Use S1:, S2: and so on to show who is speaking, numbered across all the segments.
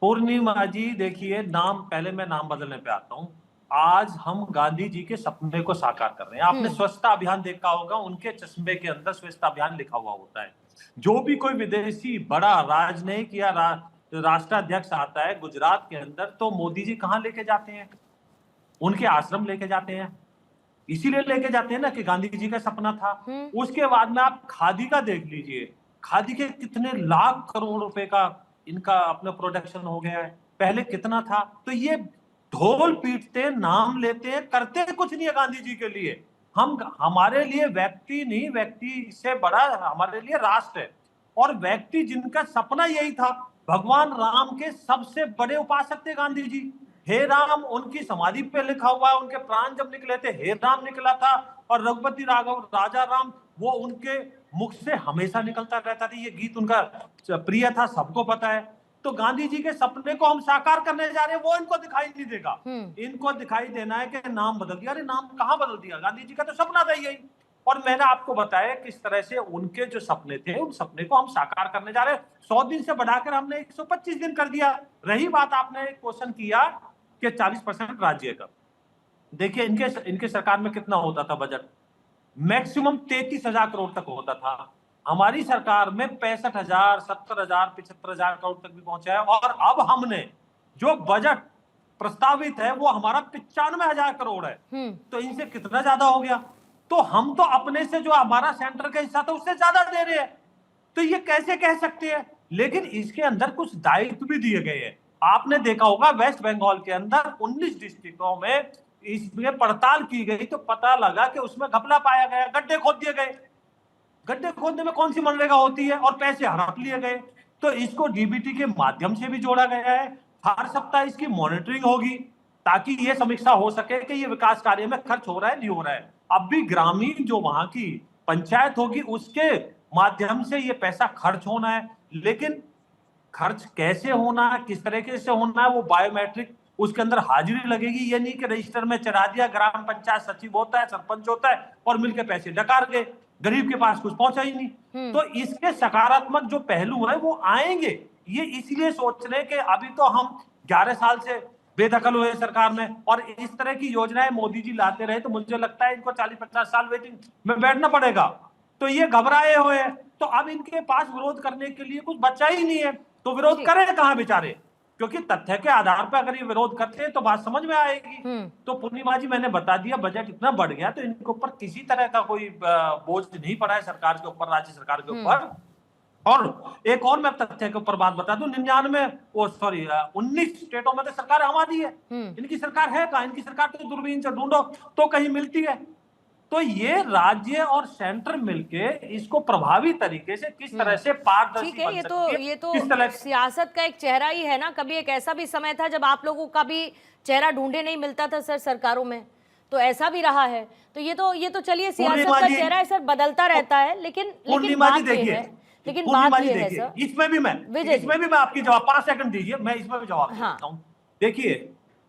S1: पूर्णिमा जी देखिए, नाम पहले मैं नाम बदलने पे आता हूँ। आज हम गांधी जी के सपने को साकार कर रहे हैं। आपने स्वच्छता अभियान देखा होगा, उनके चश्मे के अंदर स्वच्छता अभियान लिखा हुआ होता है। जो भी कोई विदेशी बड़ा राजनयिक या राष्ट्राध्यक्ष आता है गुजरात के अंदर, तो मोदी जी कहाँ लेके जाते हैं? उनके आश्रम लेके जाते हैं। इसीलिए लेके जाते हैं ना कि गांधी जी का सपना था। उसके बाद में आप खादी का देख लीजिए, खादी के कितने लाख करोड़ रुपए का इनका अपना प्रोडक्शन हो गया है। पहले कितना था? तो ये ढोल पीटते, नाम लेते, करते कुछ नहीं है गांधी जी के लिए। हम हमारे लिए व्यक्ति नहीं, व्यक्ति से बड़ा हमारे लिए राष्ट्र है। और व्यक्ति जिनका सपना यही था, भगवान राम के सबसे बड़े उपासक थे गांधी जी। हे राम उनकी समाधि पे लिखा हुआ है, उनके प्राण जब निकले थे हे राम निकला था। और रघुपति राघव राजा राम, वो उनके मुख से हमेशा निकलता रहता था। ये गीत उनका प्रिय था, सबको पता है। तो गांधी जी के सपने को हम साकार करने जा रहे हैं, वो इनको दिखाई नहीं देगा। इनको दिखाई देना है कि नाम बदल दिया। अरे नाम कहां बदल दिया? गांधी जी का तो सपना था यही। और मैंने आपको बताया किस तरह से उनके जो सपने थे, उन सपने को हम साकार करने जा रहे हैं। 100 दिन से बढ़ाकर हमने 125 दिन कर दिया। रही बात, आपने क्वेश्चन किया कि 40% राज्य का, देखिए इनके सरकार में कितना होता था बजट? मैक्सिमम 33,000 करोड़ तक होता था। हमारी सरकार में 65,000, 70,000, 75,000 करोड़ तक भी पहुंचा है। और अब हमने जो बजट प्रस्तावित है वो हमारा 95,000 करोड़ है। तो इनसे कितना ज्यादा हो गया? तो हम तो अपने से जो हमारा सेंटर का हिस्सा था उससे ज्यादा दे रहे हैं। तो ये कैसे कह सकते हैं? लेकिन इसके अंदर कुछ दायित्व भी दिए गए हैं। आपने देखा होगा वेस्ट बंगाल के अंदर 19 डिस्ट्रिक्टों में इसमें पड़ताल की गई तो पता लगा कि उसमें घपला पाया गया, गड्ढे खोद दिए गए। गड्ढे खोदने में कौन सी मनरेगा होती है? और पैसे हड़प लिए गए। तो इसको डीबीटी के माध्यम से भी जोड़ा गया है। हर सप्ताह इसकी मॉनिटरिंग होगी ताकि ये समीक्षा हो सके कि ये विकास कार्य में खर्च हो रहा है नहीं हो रहा है। अब भी ग्रामीण जो वहां की पंचायत होगी उसके माध्यम से ये पैसा खर्च होना है। लेकिन खर्च कैसे होना है, किस तरीके से होना है, वो बायोमेट्रिक उसके अंदर हाजिरी लगेगी। ये नहीं कि रजिस्टर में चढ़ा दिया, ग्राम पंचायत सचिव होता है, सरपंच होता है और मिलके पैसे डकार गए, गरीब के पास कुछ पहुंचा ही नहीं। तो इसके सकारात्मक जो पहलू है वो आएंगे। ये इसलिए सोच रहे कि अभी तो हम 11 साल से बेदखल हुए सरकार में और इस तरह की योजनाएं मोदी जी लाते रहे, तो मुझे लगता है इनको 40-50 साल वेटिंग में बैठना पड़ेगा। तो ये घबराए हुए हैं। तो अब इनके पास विरोध करने के लिए कुछ बचा ही नहीं है, तो विरोध करें कहां बेचारे? क्योंकि तथ्य के आधार पर अगर ये विरोध करते हैं तो बात समझ में आएगी। तो पूर्णिमा जी मैंने बता दिया, बजट इतना बढ़ गया तो इनके ऊपर किसी तरह का कोई बोझ नहीं पड़ा है सरकार के ऊपर, राज्य सरकार के ऊपर। और एक और मैं तथ्य के ऊपर बात बता दूं, 19 स्टेटों में तो सरकार हमारी है। इनकी सरकार है कहां? इनकी सरकार तो दूरबीन से ढूंढो तो कहीं मिलती है। तो ये राज्य और सेंटर मिलके इसको प्रभावी तरीके से किस तरह से पारदर्शी
S2: ठीक है, ये तो सियासत का एक चेहरा ही है ना। कभी एक ऐसा भी समय था जब आप लोगों का भी चेहरा ढूंढे नहीं मिलता था सर सरकारों में, तो ऐसा भी रहा है। तो ये तो चलिए सियासत का चेहरा है सर, बदलता रहता है। लेकिन बात ये है सर,
S1: इसमें भी मैं आपकी जवाब 5 सेकंड दीजिए, मैं इसमें भी जवाब देता हूं। देखिए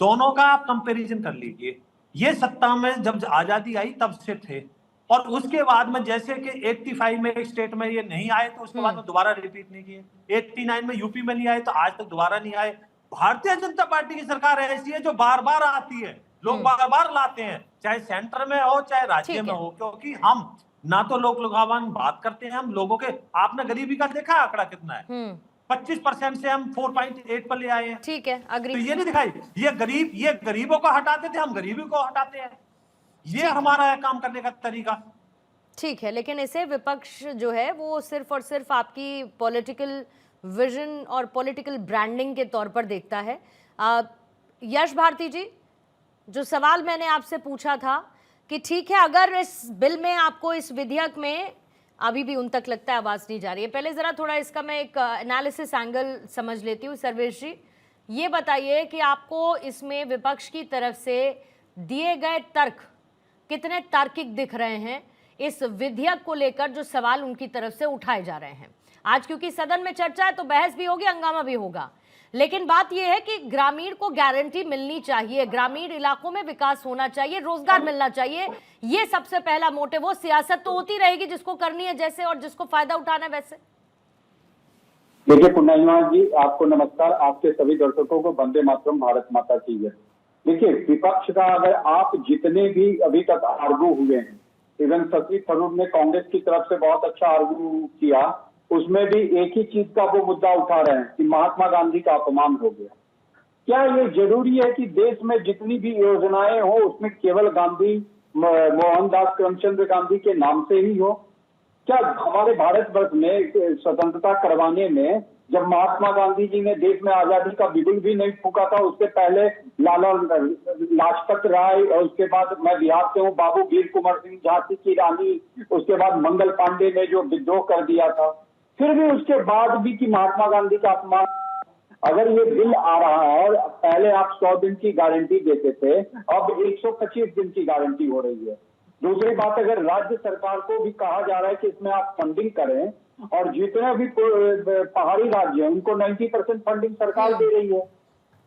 S1: दोनों का आप कंपैरिजन कर लीजिए। ये सत्ता में जब आजादी आई तब से थे और उसके बाद में जैसे कि 85 में एक स्टेट में ये नहीं आए तो उसके बाद में दोबारा रिपीट नहीं किए। 89 में यूपी में नहीं आए तो आज तक दोबारा नहीं आए। भारतीय जनता पार्टी की सरकार ऐसी है जो बार बार आती है, लोग बार बार लाते हैं, चाहे सेंटर में हो चाहे राज्य में हो। क्योंकि हम ना तो लोक लुभावन बात करते हैं, हम लोगों के, आपने गरीबी का देखा आंकड़ा कितना है? 25% से हम 4.8 पर ले आए हैं।
S2: ठीक है, अग्री।
S1: तो ये नहीं दिखाई, ये गरीबों को हटाते थे, हम गरीबी को हटाते हैं। ये हमारा है काम करने का तरीका।
S2: ठीक है, लेकिन इसे विपक्ष जो है वो सिर्फ और सिर्फ आपकी पॉलिटिकल विजन और पॉलिटिकल ब्रांडिंग के तौर पर देखता है। यश भारती जी, जो सवाल मैंने आपसे पूछा था कि ठीक है अगर इस बिल में आपको, इस विधेयक में अभी भी उन तक लगता है आवाज नहीं जा रही है, पहले जरा थोड़ा इसका मैं एक एनालिसिस एंगल समझ लेती हूँ। सर्वेश जी ये बताइए कि आपको इसमें विपक्ष की तरफ से दिए गए तर्क कितने तार्किक दिख रहे हैं इस विधेयक को लेकर, जो सवाल उनकी तरफ से उठाए जा रहे हैं। आज क्योंकि सदन में चर्चा है तो बहस भी होगी, हंगामा भी होगा, लेकिन बात यह है कि ग्रामीण को गारंटी मिलनी चाहिए, ग्रामीण इलाकों में विकास होना चाहिए, रोजगार मिलना चाहिए। ये सबसे पहला मोटिव। वो सियासत तो होती रहेगी जिसको करनी है जैसे, और जिसको फायदा उठाना है वैसे।
S3: देखिए पुण्यमान जी, आपको नमस्कार, आपके सभी दर्शकों को वंदे मातरम, भारत माता की जय। देखिए विपक्ष का अगर आप जितने भी अभी तक आर्गू हुए हैं, इवन शशि थरूर ने कांग्रेस की तरफ से बहुत अच्छा आर्गू किया, उसमें भी एक ही चीज का वो मुद्दा उठा रहे हैं कि महात्मा गांधी का अपमान हो गया। क्या ये जरूरी है कि देश में जितनी भी योजनाएं हो उसमें केवल गांधी, मोहनदास करमचंद गांधी के नाम से ही हो? क्या हमारे भारतवर्ष में स्वतंत्रता करवाने में जब महात्मा गांधी जी ने देश में आजादी का बिगुल भी नहीं फूका था, उससे पहले लाला लाजपत राय, और उसके बाद मैं बिहार से हूँ बाबू वीर कुंवर सिंह, झांसी की रानी, उसके बाद मंगल पांडे ने जो विद्रोह कर दिया था, फिर भी उसके बाद भी कि महात्मा गांधी का अपमान। अगर ये बिल आ रहा है, पहले आप 100 दिन की गारंटी देते थे, अब 125 दिन की गारंटी हो रही है। दूसरी बात, अगर राज्य सरकार को भी कहा जा रहा है कि इसमें आप फंडिंग करें, और जितने भी पहाड़ी राज्य हैं उनको 90% फंडिंग सरकार दे रही है,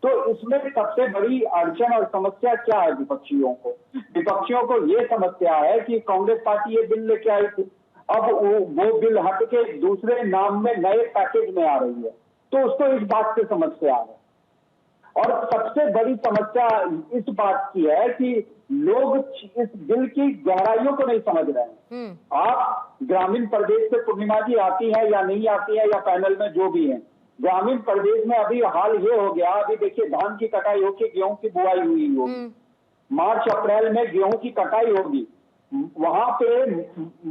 S3: तो इसमें सबसे बड़ी अड़चन और समस्या क्या है विपक्षियों को? विपक्षियों को ये समस्या है कि कांग्रेस पार्टी ये बिल लेके आई थी, अब वो बिल हट के दूसरे नाम में नए पैकेज में आ रही है, तो उसको इस बात से समस्या है। और सबसे बड़ी समस्या इस बात की है कि लोग इस बिल की गहराइयों को नहीं समझ रहे हैं। आप ग्रामीण प्रदेश से पूर्णिमा जी आती है या नहीं आती है, या पैनल में जो भी है, ग्रामीण प्रदेश में अभी हाल ये हो गया, अभी देखिए धान की कटाई होकर गेहूं की बुआई हुई होगी, मार्च अप्रैल में गेहूं की कटाई होगी, वहां पे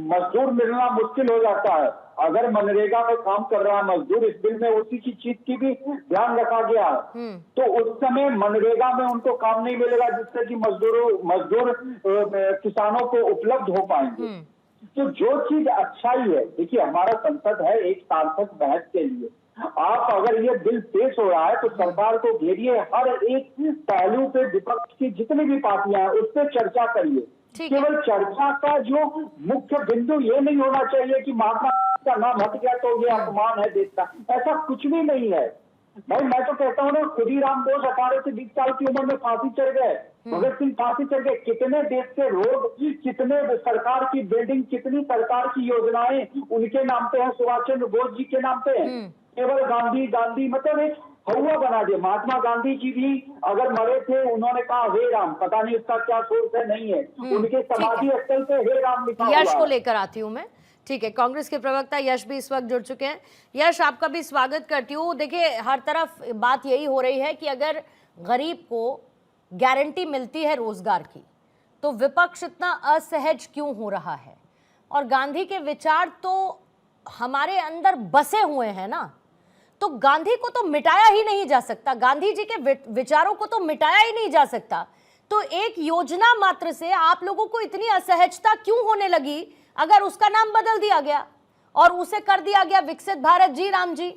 S3: मजदूर मिलना मुश्किल हो जाता है। अगर मनरेगा में काम कर रहा है मजदूर, इस बिल में उसी की चीज की भी ध्यान रखा गया है, तो उस समय मनरेगा में उनको काम नहीं मिलेगा जिससे कि मजदूर किसानों को उपलब्ध हो पाएंगे। तो जो चीज अच्छाई है, देखिए हमारा संसद है एक सार्थक बहस के लिए, आप अगर ये बिल पेश हो रहा है तो सरकार को घेरिए, हर एक पहलू पे विपक्ष की जितनी भी पार्टियां हैं उस पर चर्चा करिए। केवल चर्चा का जो मुख्य बिंदु ये नहीं होना चाहिए कि महात्मा का नाम हट गया तो ये अपमान है देश का, ऐसा कुछ भी नहीं है भाई। मैं तो कहता हूँ ना, खुदीराम बोस 18 से 20 साल की उम्र में फांसी चढ़ गए, भगत सिंह फांसी चढ़ गए। कितने देश के रोड, कितने सरकार की बिल्डिंग, कितनी सरकार की योजनाएं उनके नाम पे है, सुभाष चंद्र बोस जी के नाम पे है। केवल गांधी गांधी मतलब एक हवा बना दिया। महात्मा गांधी जी भी अगर मरे थे, उन्होंने कहा हे राम, पता नहीं उसका क्या सोर्स है, नहीं है, उनके समाधि स्थल पे हे राम लिखा हुआ है।
S2: यश को लेकर आती हूं मैं, ठीक है। कांग्रेस के प्रवक्ता यश भी इस वक्त जुड़ चुके हैं। यश, आपका भी स्वागत करती हूँ। देखिए हर तरफ बात यही हो रही है कि अगर गरीब को गारंटी मिलती है रोजगार की, तो विपक्ष इतना असहज क्यों हो रहा है? और गांधी के विचार तो हमारे अंदर बसे हुए हैं ना, तो गांधी को तो मिटाया ही नहीं जा सकता, गांधी जी के विचारों को तो मिटाया ही नहीं जा सकता। तो एक योजना मात्र से आप लोगों को इतनी असहजता क्यों होने लगी अगर उसका नाम बदल दिया गया और उसे कर दिया गया विकसित भारत? जी राम जी।